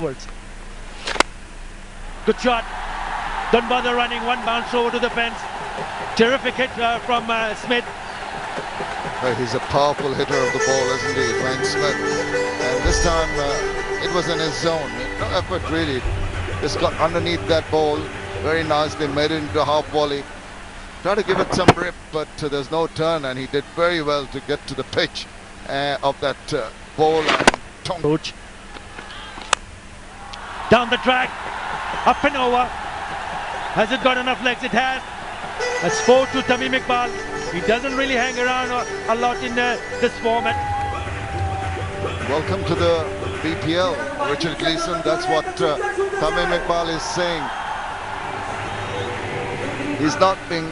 upwards. Good shot. Don't bother running. One bounce over to the fence. Terrific hit from Smith. He's a powerful hitter of the ball, isn't he, Dwayne Smith? And this time it was in his zone. No effort really. Just got underneath that ball very nicely, made it into a half volley. Tried to give it some rip, but there's no turn, and he did very well to get to the pitch of that ball. And coach. Down the track, up and over. Has it got enough legs? It has. That's 4 to Tamim Iqbal. He doesn't really hang around a lot in this format. Welcome to the BPL, Richard Gleeson. That's what Tamim Iqbal is saying. He's not being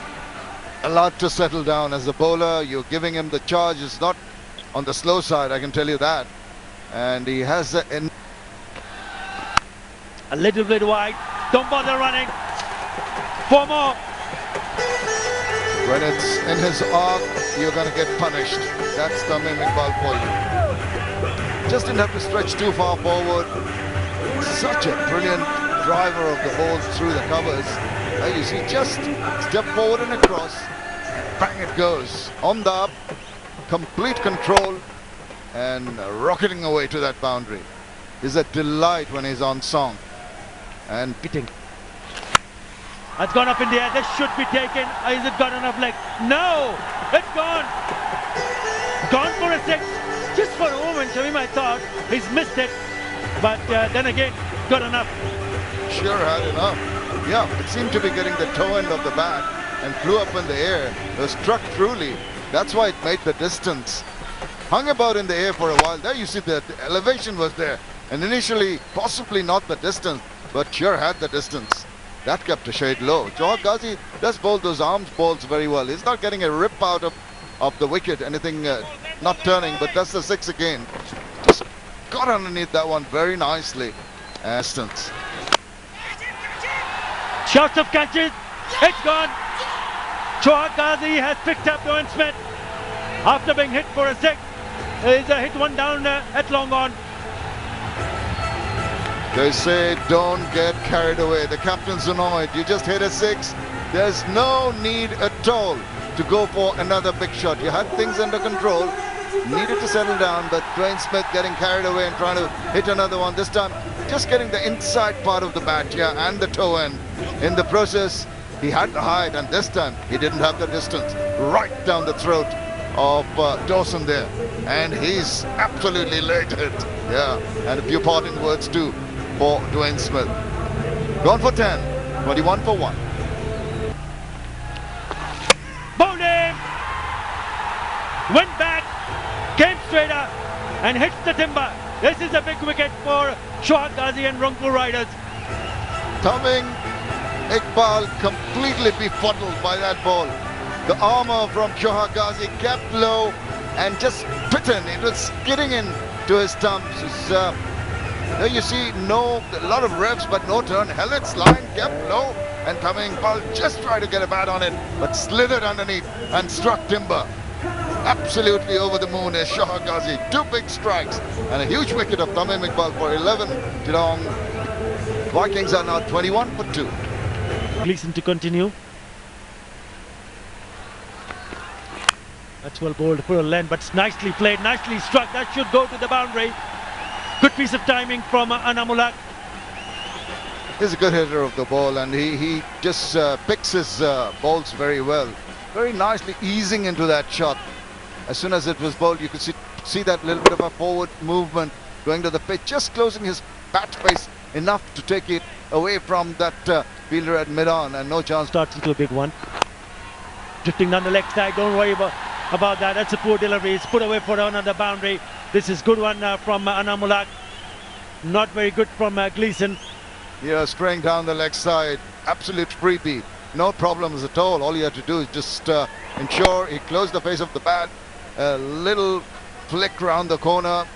allowed to settle down as a bowler. You're giving him the charge. It's not on the slow side, I can tell you that. And he has a little bit wide. Don't bother running. 4 more. When it's in his arc, you're going to get punished. That's Tamim Iqbal for you. Just didn't have to stretch too far forward. Such a brilliant driver of the ball through the covers. You see, just step forward and across, bang it goes. On the up, complete control, and rocketing away to that boundary. Is a delight when he's on song. And hitting. It's gone up in the air. This should be taken. Is it got enough leg? No! It's gone! Gone for a 6. Just for a moment, Shamim, I thought he's missed it. But then again, got enough. Sure had enough. Yeah, it seemed to be getting the toe end of the bat and flew up in the air. It was struck truly. That's why it made the distance. Hung about in the air for a while. There you see the elevation was there. And initially, possibly not the distance, but sure had the distance. That kept a shade low. Shoaib Ghazi does bowl those arms balls very well. He's not getting a rip out of the wicket, anything not turning, but that's the 6 again. Just got underneath that one very nicely. Distance. Shots of catches. It's gone. Shoaib Ghazi has picked up Dwayne Smith after being hit for a 6. He's hit one down at long on. They say don't get carried away. The captain's annoyed. You just hit a 6. There's no need at all to go for another big shot. You had things under control. Needed to settle down, but Dwayne Smith getting carried away and trying to hit another one. This time, just getting the inside part of the bat, yeah, and the toe end. In the process, he had the height, and this time, he didn't have the distance. Right down the throat of Dawson there. And he's absolutely laid it. Yeah, and a few parting words too for Dwayne Smith. Gone for 10, 21 for 1. Bowled him! Went back, came straight up and hits the timber. This is a big wicket for Shoaib Ghazi and Rangpur Riders. Tamim Iqbal completely befuddled by that ball. The armour from Shoaib Ghazi kept low and just bitten. It was skidding in to his stumps. There you see a lot of revs, but no turn. Held its line, kept low, and Tamim Iqbal just tried to get a bat on it, but slithered underneath and struck timber. Absolutely over the moon is Shoaib Ghazi. 2 big strikes and a huge wicket of Tamim Iqbal for 11. Chittagong Vikings are now 21 for 2. Gleeson to continue. That's well bowled for a length, but it's nicely played, nicely struck. That should go to the boundary. Good piece of timing from Anamulak. He's a good hitter of the ball, and he just picks his balls very well. Very nicely easing into that shot. As soon as it was bowled, you could see that little bit of a forward movement going to the pitch, just closing his bat face enough to take it away from that fielder at mid-on, and no chance. Starts into a big one. Drifting down the leg side, don't worry about that. That's a poor delivery. It's put away for another boundary. This is good one from Anamulak. Not very good from Gleeson. Yeah, spraying down the leg side. Absolute freebie. No problems at all. All you have to do is just ensure he closed the face of the bat. A little flick round the corner.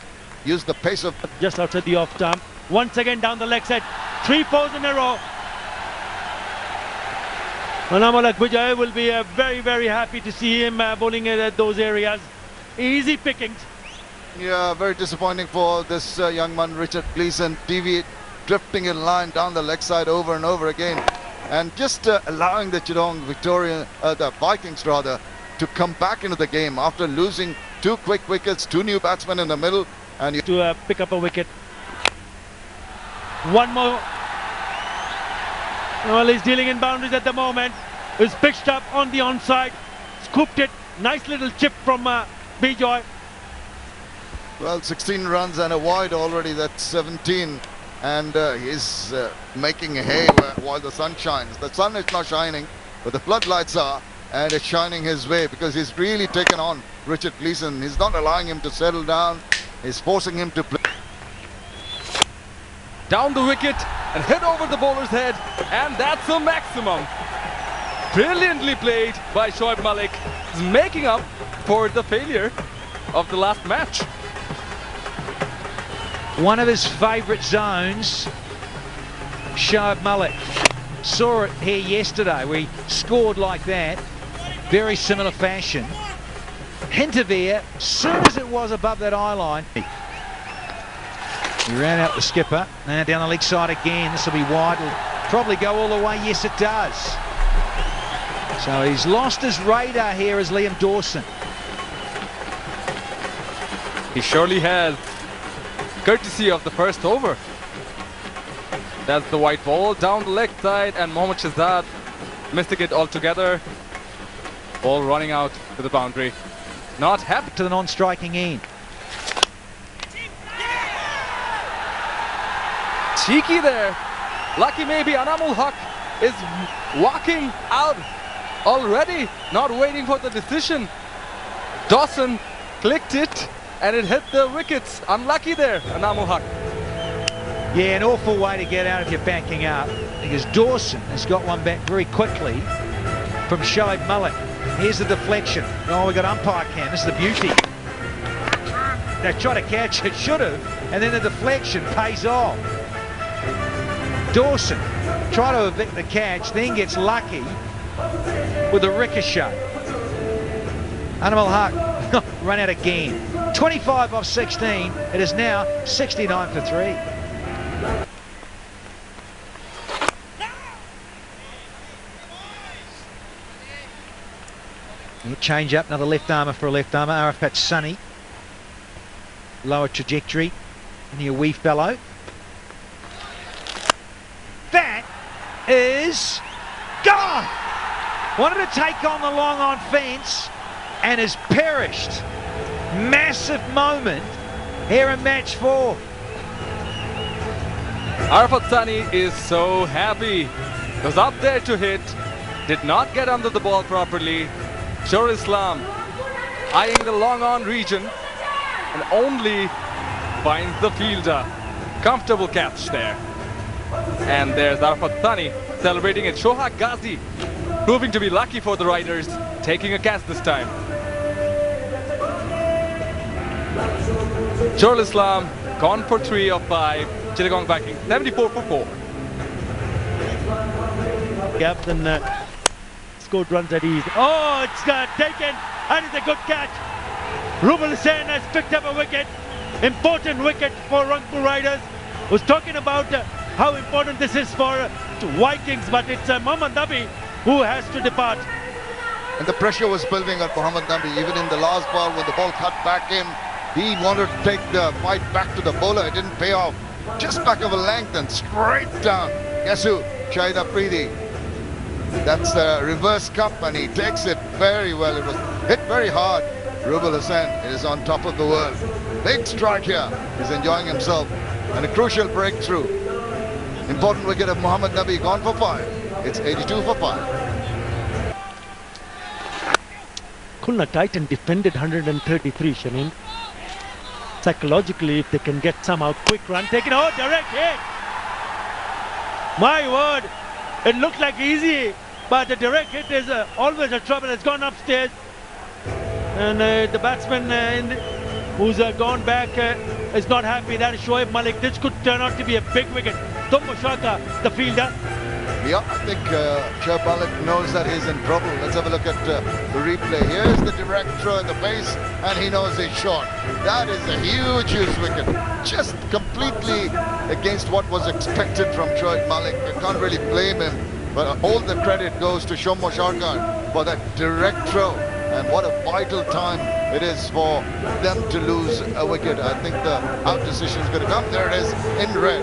Use the pace of... Just outside the off stump. Once again down the leg side. 3 fours in a row. Anamulak Vijay will be very, very happy to see him bowling at those areas. Easy pickings. Yeah, very disappointing for this young man, Richard Gleeson. drifting in line down the leg side over and over again, and just allowing the Chittagong the Vikings rather, to come back into the game after losing 2 quick wickets, 2 new batsmen in the middle, and to pick up a wicket. One more. Well, he's dealing in boundaries at the moment. He's pitched up on the onside, scooped it. Nice little chip from Bijoy. Well, 16 runs and a wide already. That's 17, and he's making hay while the sun shines. The sun is not shining, but the floodlights are, and it's shining his way because he's really taken on Richard Gleeson. He's not allowing him to settle down. He's forcing him to play. Down the wicket and hit over the bowler's head, and that's a maximum. Brilliantly played by Shoaib Malik. He's making up for the failure of the last match. One of his favourite zones, Shoaib Malik. Saw it here yesterday. We scored like that. Very similar fashion. Hint of air, soon as it was above that eye line. He ran out the skipper. Now down the leg side again. This will be wide. It'll probably go all the way. Yes, it does. So he's lost his radar here as Liam Dawson. He surely has, courtesy of the first over. That's the white ball down the leg side, and Mohammad Shahzad missing it altogether. Ball running out to the boundary. Not happy. To the non-striking end. Cheeky there. Lucky maybe. Anamul Haq is walking out already, not waiting for the decision. Dawson clicked it and it hit the wickets. Unlucky there, Anamul Haq. Yeah, an awful way to get out if you're backing up, because Dawson has got one back very quickly from Shoaib Malik. Here's the deflection. Oh, we got umpire cam. This is the beauty. They try to catch it, should have, and then the deflection pays off. Dawson try to evict the catch, then gets lucky with a ricochet. Anamul Haq run out again. 25 off 16. It is now 69 for 3. Change up, another left armour for a left armour. Arafat Sunny. Lower trajectory. And your wee fellow. That is gone! Wanted to take on the long on fence and has perished. Massive moment here in match 4. Arafat Sunny is so happy. Was up there to hit, did not get under the ball properly. Shur Islam eyeing the long on region and only finds the fielder. Comfortable catch there. And there's Arafat Sunny celebrating it. Shohag Ghazi proving to be lucky for the Riders, taking a catch this time. Shur Islam gone for 3 of 5. Chittagong Vikings 74 for 4. Captain scored runs at ease. Oh, it's taken, and it's a good catch. Rubal Hussain has picked up a wicket. Important wicket for Rangpur Riders. Was talking about how important this is for Vikings, but it's Mohammad Nabi who has to depart. And the pressure was building on Mohammad Nabi. Even in the last ball, when the ball cut back in, he wanted to take the fight back to the bowler. It didn't pay off. Just back of a length and straight down. Guess who? Shahid Afridi. That's the reverse cup, and he takes it very well. It was hit very hard. Rubal Hussain is on top of the world. Big strike here. He's enjoying himself. And a crucial breakthrough. Important wicket of Mohammad Nabi, gone for 5. It's 82 for 5. Khulna Titan defended 133, Shaneen. Psychologically, if they can get somehow quick run taken. Oh, direct hit! My word! It looked like easy, but the direct hit is always a trouble. It's gone upstairs. And the batsman who's gone back is not happy. That is Shoaib Malik. This could turn out to be a big wicket. Tommo Shaka, the fielder. Yeah, I think Shoaib Malik knows that he's in trouble. Let's have a look at the replay. Here's the direct throw in the face, and he knows he's short. That is a huge wicket. Just completely against what was expected from Shoaib Malik. You can't really blame him, but all the credit goes to Shomo Sharkar for that direct throw. And what a vital time it is for them to lose a wicket. I think the out decision is going to come. There it is in red.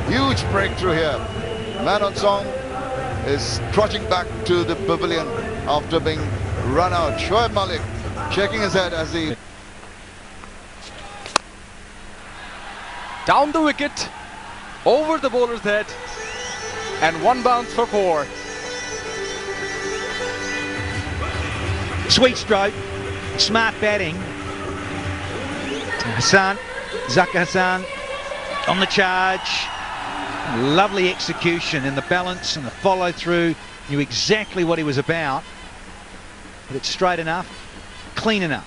Huge breakthrough here. Man on song is trotting back to the pavilion after being run out. Shoaib Malik shaking his head as he... Down the wicket, over the bowler's head, and one bounce for 4. Sweet stroke, smart batting. Hassan, Zakir Hassan on the charge. Lovely execution in the balance and the follow through. Knew exactly what he was about. But it's straight enough, clean enough.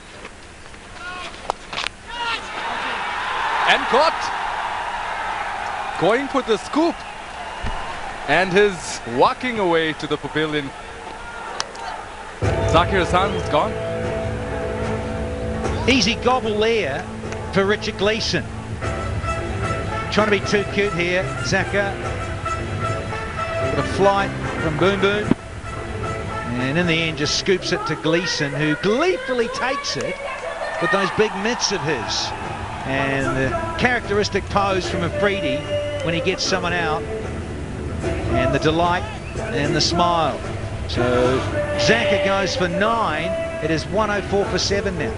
And caught. Going for the scoop. And his walking away to the pavilion. Zakir Hassan is gone. Easy gobble there for Richard Gleeson. Trying to be too cute here, Zakir. Got a flight from Boom Boom. And in the end just scoops it to Gleeson, who gleefully takes it with those big mitts of his. And the characteristic pose from Afridi when he gets someone out. And the delight and the smile. So Zakir goes for 9. It is 104 for 7 now.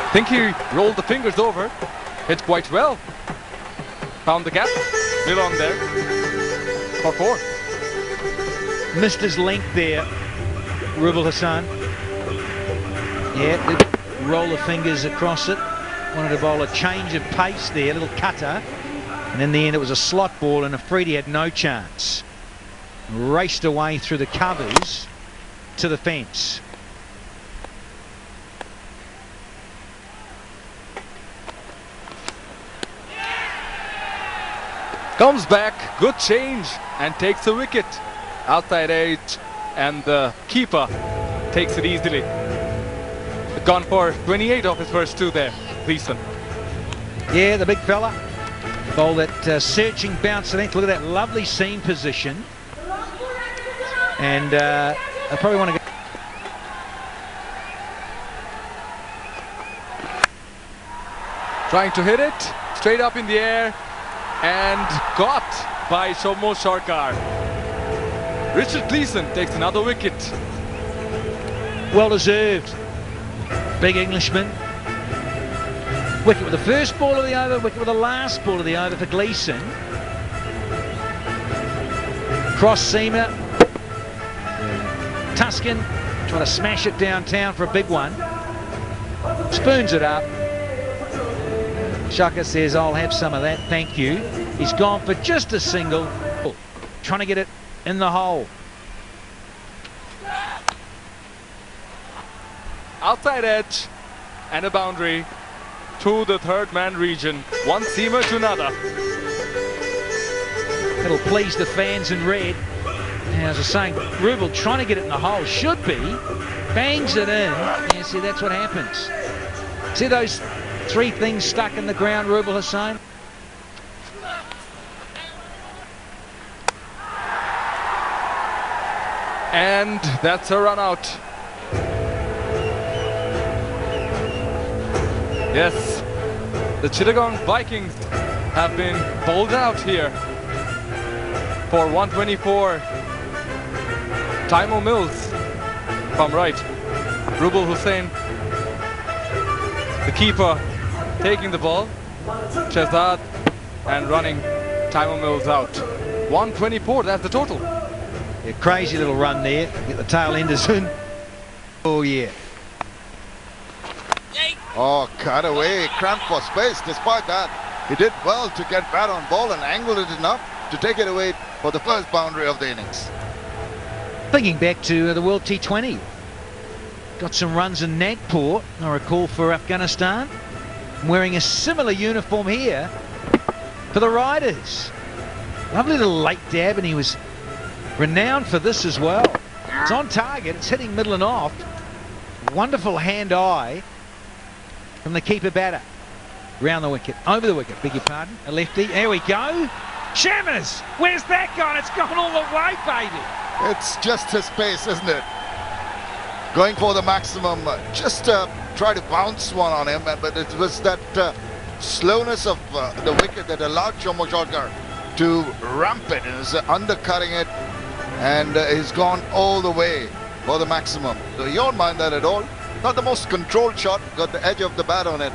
I think he rolled the fingers over. Hit quite well. Found the gap. Still on there. For 4. Missed his length there, Rubal Hassan. Yeah, did roll the fingers across it. Wanted to bowl a change of pace there, a little cutter. And in the end it was a slot ball and Afridi had no chance. Raced away through the covers to the fence. Comes back, good change, and takes a wicket. Outside edge, and the keeper takes it easily. Gone for 28 off his first 2 there, Gleeson. Yeah, the big fella. Bowl that searching bounce length. Look at that lovely seam position. And I probably want to go. Trying to hit it, straight up in the air, and caught by Shomo Sharkar. Richard Gleeson takes another wicket. Well deserved. Big Englishman. Wicket with the first ball of the over, wicket with the last ball of the over for Gleeson. Cross seamer. Tuscan trying to smash it downtown for a big one. Spoons it up. Shaka says, I'll have some of that, thank you. He's gone for just a single. Trying to get it in the hole. Outside edge and a boundary to the third man region. One seamer to another. It'll please the fans in red. And as I was saying, Rubal trying to get it in the hole. Should be. Bangs it in. Yeah, see, that's what happens. See those 3 things stuck in the ground, Rubal Hassan? And that's a run out. Yes, the Chittagong Vikings have been bowled out here for 124. Taimo Mills, if I'm right. Rubal Hussain, the keeper, taking the ball. Shahzad and running Taimo Mills out. 124, that's the total. Yeah, crazy little run there. Get the tail enders in. Oh, yeah. Oh, cut away, cramped for space. Despite that, he did well to get bat on ball and angled it enough to take it away for the first boundary of the innings. Thinking back to the World T20. got some runs in Nagpur, I recall, for Afghanistan. Wearing a similar uniform here for the Riders. Lovely little late dab, and he was renowned for this as well. It's on target, it's hitting middle and off. Wonderful hand-eye from the keeper batter. Round the wicket, over the wicket, beg your pardon, a lefty. There we go. Shammers, where's that gone? It's gone all the way, baby. It's just his pace, isn't it? Going for the maximum, just try to bounce one on him, but it was that slowness of the wicket that allowed Shomo Sharkar to ramp it. He was undercutting it, and he's gone all the way for the maximum. So you don't mind that at all. Not the most controlled shot, got the edge of the bat on it,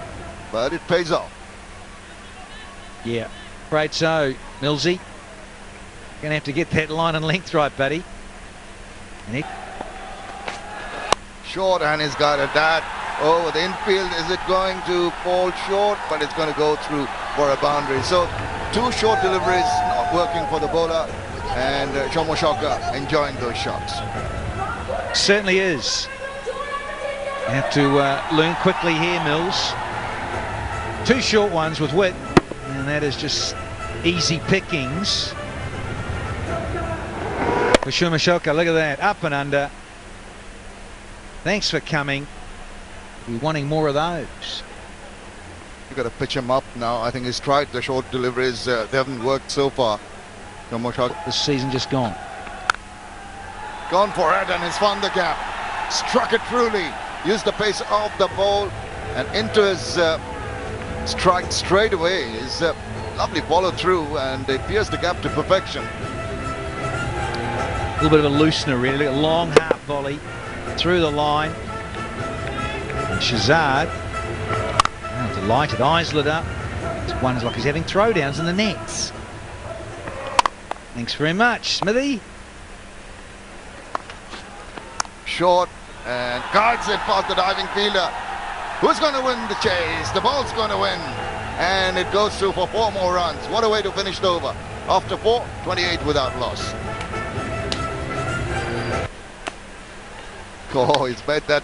but it pays off. Yeah, afraid so, Millsy. Gonna have to get that line and length right, buddy. And it short, and he's got a that. Oh, the infield, is it going to fall short? But it's going to go through for a boundary. So 2 short deliveries not working for the bowler, and Shomo Sharkar enjoying those shots. certainly is. You have to learn quickly here, Mills. 2 short ones with width, and that is just easy pickings for Shomo Sharkar. Look at that, up and under. Thanks for coming. We're wanting more of those. You've got to pitch him up now. I think he's tried the short deliveries. They haven't worked so far. Shomo Sharkar. This season just gone. Gone for it, and he's found the gap. Struck it truly. Used the pace of the ball and into his strike straight away. His lovely follow through, and they pierced the gap to perfection. A little bit of a loosener, really. A long half volley through the line. And Shazad, delighted, eyes lit up. It's one like he's having throwdowns in the nets. Thanks very much, Smithy. Short, and guides it past the diving fielder. Who's going to win the chase? The ball's going to win, and it goes through for 4 more runs. What a way to finish it over. After 4, 28 without loss. Oh, he's made that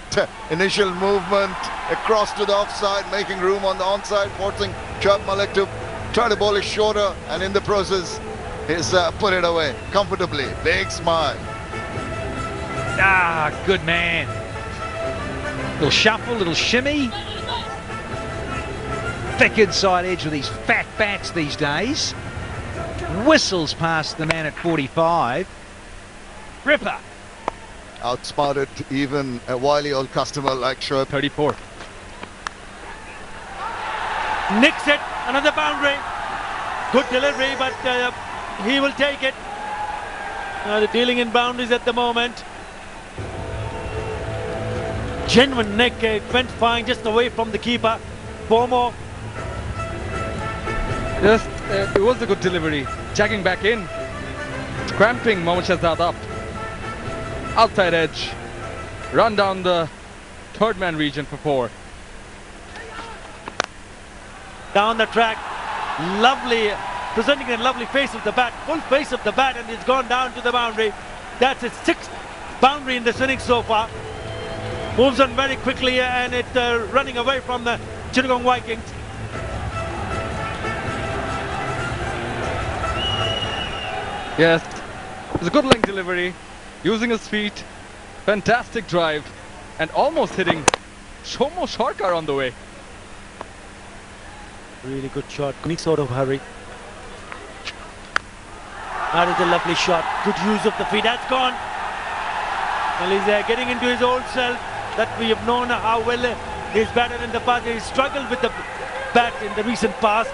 initial movement across to the offside, making room on the onside, forcing Shoaib Malik to try to bowl it shorter, and in the process, he's put it away comfortably. Big smile. Ah, good man. Little shuffle, little shimmy. Thick inside edge with these fat bats these days. Whistles past the man at 45. Ripper. Outsmarted even a wily old customer like Shoaib. 34. Nicks it, another boundary. Good delivery, but he will take it. They're dealing in boundaries at the moment. Genuine nick, went fine just away from the keeper. 4 more. Yes, it was a good delivery. Jagging back in. Cramping Mohammad Shahzad up. Outside edge. Run down the 3rd man region for 4. Down the track. Lovely, presenting a lovely face of the bat. Full face of the bat, and it's gone down to the boundary. That's his 6th boundary in this inning so far. Moves on very quickly, and it's running away from the Chittagong Vikings. Yes, it's a good length delivery. Using his feet. Fantastic drive. And almost hitting Shomo Sharkar on the way. Really good shot. Any sort of hurry. That is a lovely shot. Good use of the feet. That's gone. Well, he's getting into his old self that we have known how well he's batted in the past. He's struggled with the bat in the recent past,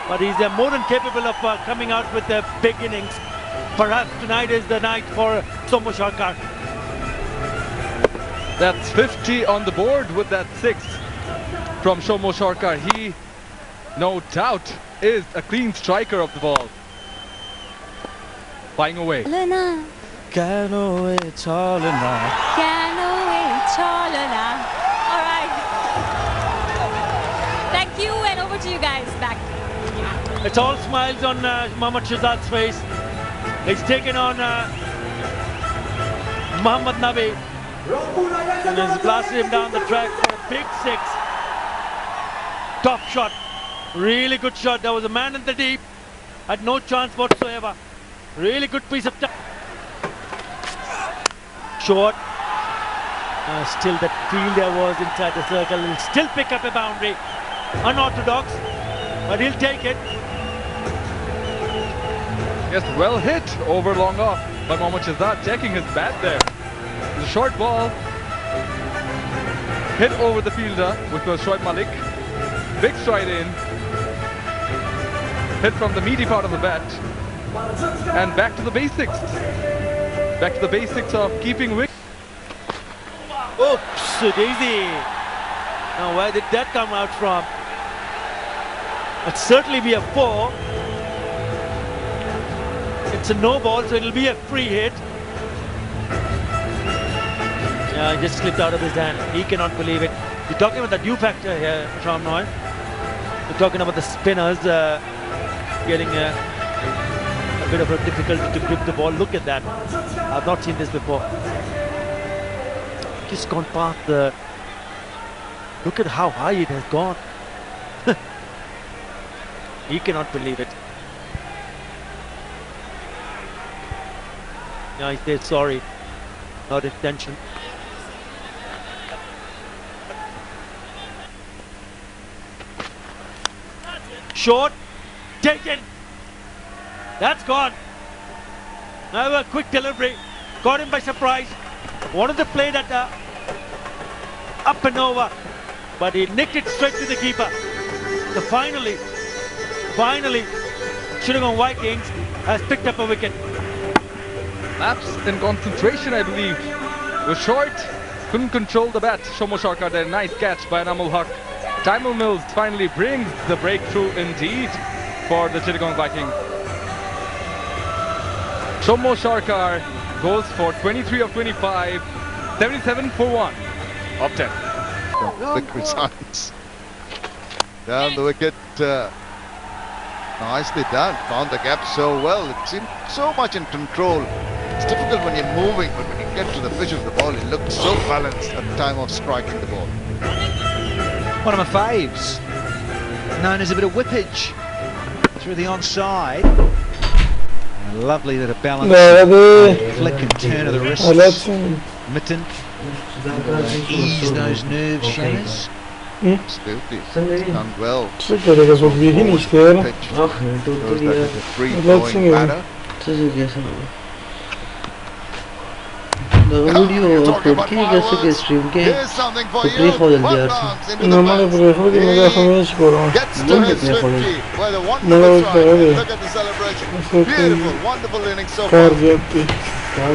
but he's more than capable of coming out with the big innings. Perhaps tonight is the night for Shomo Sharkar. That's 50 on the board with that 6 from Shomo Sharkar. He, no doubt, is a clean striker of the ball. Flying away. Luna. All right. Thank you, and over to you guys. Back. It's all smiles on Mohammad Shahzad's face. He's taken on Muhammad Nabi. And he's blasted him down the track for a big 6. Top shot. Really good shot. There was a man in the deep. Had no chance whatsoever. Really good piece of time. Short. Still that fielder was inside the circle. He'll still pick up a boundary. Unorthodox. But he'll take it. Yes, well hit over long off by Mohammad Shahzad, checking his bat there. The short ball hit over the fielder, which was Shoaib Malik. Big stride in. Hit from the meaty part of the bat. And back to the basics. Back to the basics of keeping wicket. Oops, daisy. Now where did that come out from? It'll certainly be a 4. It's a no ball, so it'll be a free hit. Yeah, it just slipped out of his hand. He cannot believe it. You're talking about the dew factor here, Sham Noy. You're talking about the spinners getting a bit of a difficulty to grip the ball. Look at that. I've not seen this before. Just gone past the... Look at how high it has gone. He cannot believe it. Yeah, he says sorry. Not intention. Short. Taken. That's gone. Now a quick delivery. Got him by surprise. Wanted to play that up and over. But he nicked it straight to the keeper. So finally, Chittagong Vikings has picked up a wicket. Lapse in concentration, I believe. Was short, couldn't control the bat. Shomo Sarkar there, nice catch by Anamul Haq. Taimur Mills finally brings the breakthrough indeed for the Chittagong Vikings. Shomo Sarkar goes for 23 of 25, 77 for 1 of 10. Victory signs. Down the wicket. Nicely done. Found the gap so well. It seemed so much in control. It's difficult when you're moving, but when you get to the pitch of the ball, it looked so balanced at the time of striking the ball. One of my faves, known as a bit of whippage through the onside. A lovely little balance, flick and turn of the wrists, mitten, ease those nerves, Shanners. Absolutely. Done well. Pitch shows that it's a free-flowing batter. Here's something for you. One bounce into the bounce. Gets to his 50. What a wonderful strike. Look at the celebration. Beautiful, wonderful inning so far.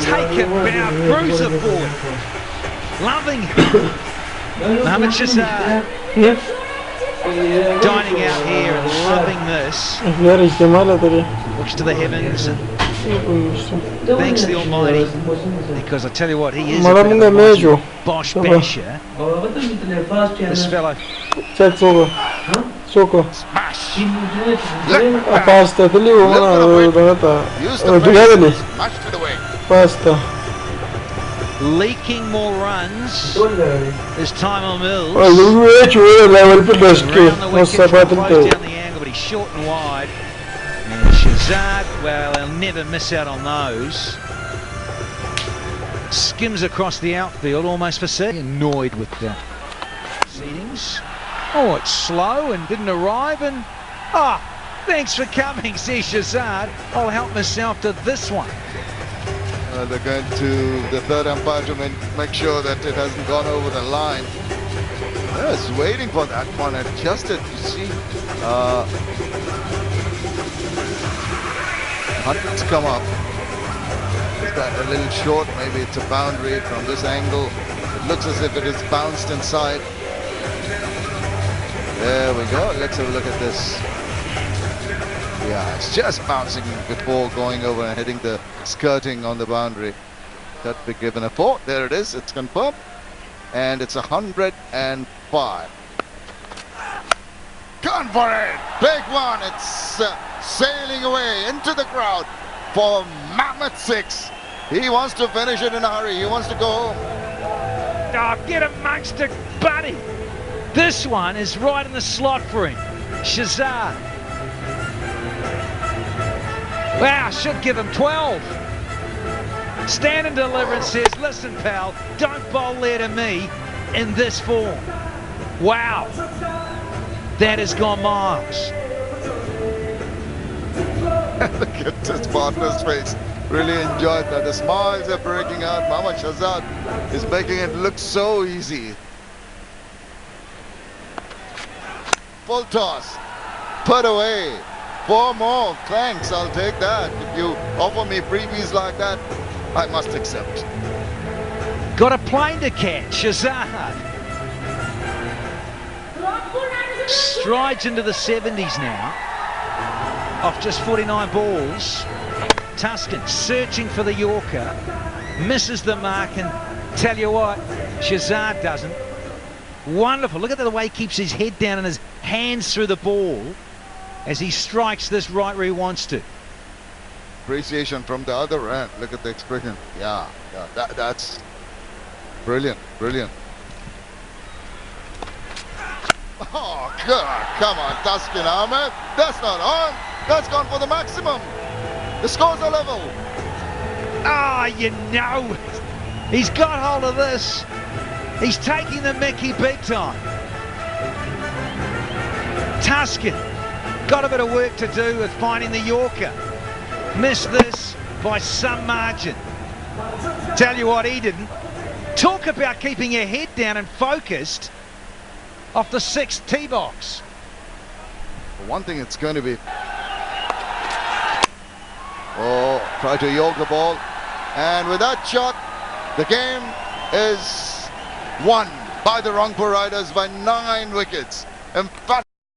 Take him out, bruiser forward. Loving Mohammad Shahzad dining out here and loving this. Looks to the heavens and thanks the Almighty, because I tell you what, he is a bit of a Bosch basher. This fellow. Smash! Pasta, Smashed it away. Leaking more runs. There's Taimur Mills. Around the wicket, close down the angle, but he's short and wide. And Shahzad, well, he'll never miss out on those. Skims across the outfield almost for safety. Annoyed with the proceedings. Oh, it's slow and didn't arrive, and thanks for coming, says Shahzad. I'll help myself to this one. They're going to the third umpire to make sure that it hasn't gone over the line. I was waiting for that one, adjusted. You see, hundreds come up. Is that a little short? Maybe it's a boundary from this angle. It looks as if it is bounced inside. There we go. Let's have a look at this. Yeah, it's just bouncing before going over and hitting the skirting on the boundary. That be given a 4. There it is. It's confirmed. And it's 105. Gone for it. Big one. It's sailing away into the crowd for Mammoth 6. He wants to finish it in a hurry. He wants to go home. Oh, get amongst it, buddy. This one is right in the slot for him. Shazad. Wow, should give him 12. Stand and deliver and says, listen, pal, don't bowl there to me in this form. Wow. That has gone miles. Look at his partner's face. Really enjoyed that. The smiles are breaking out. Mohammad Shahzad is making it look so easy. Full toss. Put away. 4 more. Thanks, I'll take that. If you offer me freebies like that, I must accept. Got a plane to catch. Shahzad strides into the 70s now. Off just 49 balls. Tuscan searching for the Yorker, misses the mark, and tell you what, Shahzad doesn't. Wonderful. Look at the way he keeps his head down and his hands through the ball as he strikes this right where he wants to. Appreciation from the other end. Look at the expression. Yeah, that's brilliant, brilliant. Oh, God, come on, Tuscan Ahmed. That's not on. That's gone for the maximum. The scores are level. Ah, you know, he's got hold of this. He's taking the Mickey big time. Tuscan got a bit of work to do with finding the Yorker. Missed this by some margin. Tell you what, he didn't. Talk about keeping your head down and focused off the 6th tee box. For one thing, it's going to be... Oh, try to Yorker ball. And with that shot, the game is won by the Rangpur Riders by 9 wickets. Emphatic.